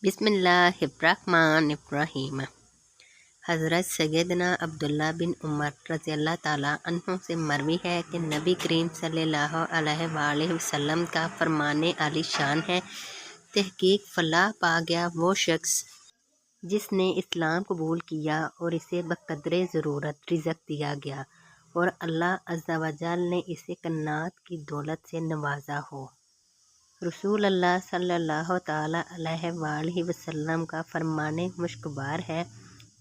بسم اللہ الرحمن الرحیم۔ حضرت سیدنا عبداللہ بن عمر رضی اللہ تعالیٰ عنہ سے مروی ہے کہ نبی کریم صلی اللہ علیہ وآلہ وسلم کا فرمان عالی شان ہے، تحقیق فلاح پا گیا وہ شخص جس نے اسلام قبول کیا اور اسے بقدر ضرورت رزق دیا گیا اور اللہ عز و جل نے اسے کائنات کی دولت سے نوازا ہو۔ رسول اللہ صلی اللہ تعالیٰ علیہ وآلہ وسلم کا فرمان مشکبار ہے،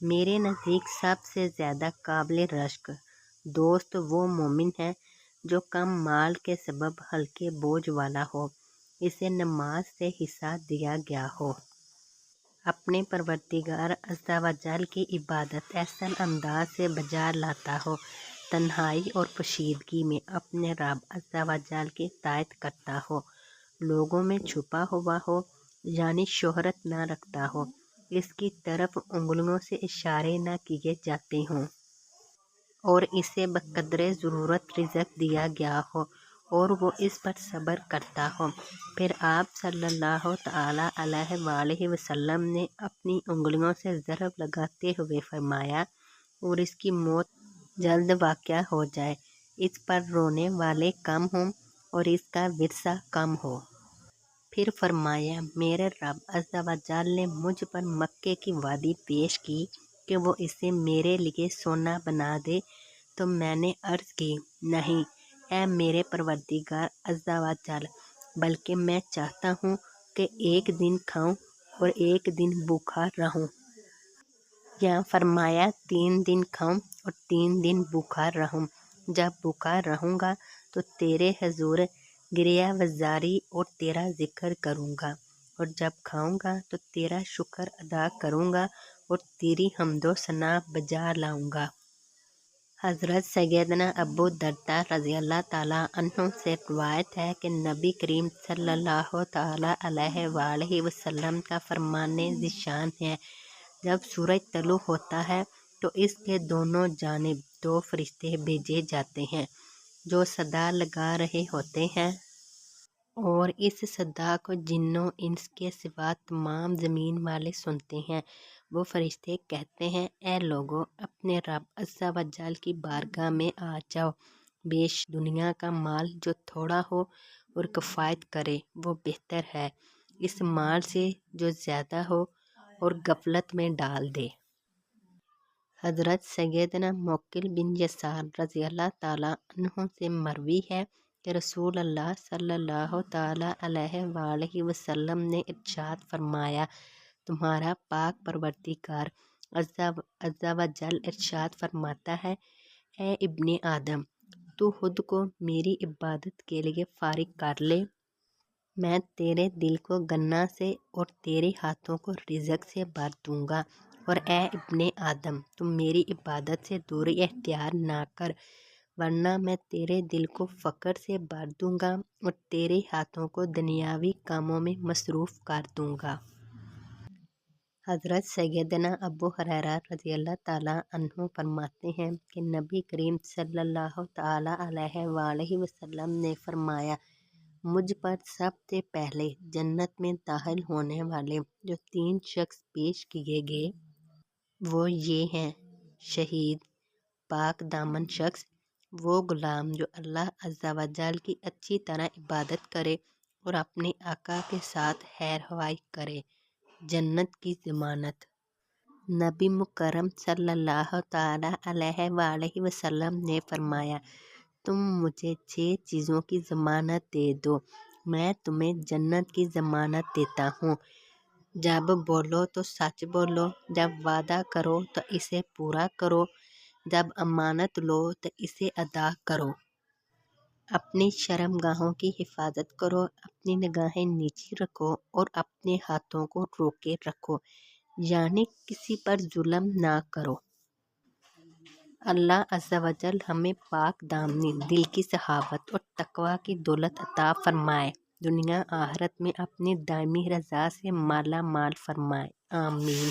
میرے نزدیک سب سے زیادہ قابل رشک دوست وہ مومن ہے جو کم مال کے سبب ہلکے بوجھ والا ہو، اسے نماز سے حصہ دیا گیا ہو، اپنے پروردگار عز و جل کی عبادت احسن انداز سے بجا لاتا ہو، تنہائی اور پوشیدگی میں اپنے رب عز و جل کی اطاعت کرتا ہو، لوگوں میں چھپا ہوا ہو یعنی شہرت نہ رکھتا ہو، اس کی طرف انگلیوں سے اشارے نہ کیے جاتے ہوں اور اسے بقدر ضرورت رزق دیا گیا ہو اور وہ اس پر صبر کرتا ہو۔ پھر آپ صلی اللہ تعالیٰ علیہ وآلہ وسلم نے اپنی انگلیوں سے ضرب لگاتے ہوئے فرمایا، اور اس کی موت جلد واقع ہو جائے، اس پر رونے والے کم ہوں اور اس کا ورثہ کم ہو۔ پھر فرمایا، میرے رب عز و جل نے مجھ پر مکے کی وادی پیش کی کہ وہ اسے میرے لیے سونا بنا دے، تو میں نے عرض کی، نہیں اے میرے پروردگار عز و جل، بلکہ میں چاہتا ہوں کہ ایک دن کھاؤں اور ایک دن بھوکا رہوں، یا فرمایا 3 دن کھاؤں اور 3 دن بھوکا رہوں، جب بھوکا رہوں گا تو تیرے حضور گریہ وزاری اور تیرا ذکر کروں گا، اور جب کھاؤں گا تو تیرا شکر ادا کروں گا اور تیری حمد و ثنا بجا لاؤں گا۔ حضرت سیدنا ابو درداء رضی اللہ تعالیٰ عنہ سے روایت ہے کہ نبی کریم صلی اللہ تعالیٰ علیہ وآلہ وسلم کا فرمان ذیشان ہے، جب سورج طلوع ہوتا ہے تو اس کے دونوں جانب 2 فرشتے بھیجے جاتے ہیں جو صدا لگا رہے ہوتے ہیں، اور اس صدا کو جنوں انس کے سوا تمام زمین والے سنتے ہیں۔ وہ فرشتے کہتے ہیں، اے لوگو، اپنے رب عز و جل کی بارگاہ میں آ جاؤ، بیش دنیا کا مال جو تھوڑا ہو اور کفایت کرے وہ بہتر ہے اس مال سے جو زیادہ ہو اور غفلت میں ڈال دے۔ حضرت سیدنا موکل بن یسار رضی اللہ تعالیٰ عنہ سے مروی ہے کہ رسول اللہ صلی اللہ تعالیٰ علیہ وآلہ وسلم نے ارشاد فرمایا، تمہارا پاک پروردگار عز و جل ارشاد فرماتا ہے، اے ابن آدم، تو خود کو میری عبادت کے لیے فارغ کر لے، میں تیرے دل کو غنا سے اور تیرے ہاتھوں کو رزق سے بھر دوں گا، اور اے ابن آدم، تم میری عبادت سے دوری اختیار نہ کر، ورنہ میں تیرے دل کو فقر سے بھر دوں گا اور تیرے ہاتھوں کو دنیاوی کاموں میں مصروف کر دوں گا۔ حضرت سیدنا ابو ہریرہ رضی اللہ تعالیٰ عنہ فرماتے ہیں کہ نبی کریم صلی اللہ تعالیٰ علیہ وآلہ وسلم نے فرمایا، مجھ پر سب سے پہلے جنت میں داخل ہونے والے جو 3 شخص پیش کیے گئے وہ یہ ہیں، شہید، پاک دامن شخص، وہ غلام جو اللہ عز و جل کی اچھی طرح عبادت کرے اور اپنے آقا کے ساتھ خیر خواہی کرے، جنت کی ضمانت۔ نبی مکرم صلی اللہ تعالیٰ علیہ وآلہ وسلم نے فرمایا، تم مجھے 6 چیزوں کی ضمانت دے دو، میں تمہیں جنت کی ضمانت دیتا ہوں۔ جب بولو تو سچ بولو، جب وعدہ کرو تو اسے پورا کرو، جب امانت لو تو اسے ادا کرو، اپنی شرم گاہوں کی حفاظت کرو، اپنی نگاہیں نیچی رکھو اور اپنے ہاتھوں کو روکے رکھو، یعنی کسی پر ظلم نہ کرو۔ اللہ عز و جل ہمیں پاک دامنی، دل کی سخاوت اور تقوی کی دولت عطا فرمائے، دنیا آخرت میں اپنی دائمی رضا سے مالا مال فرمائے، آمین۔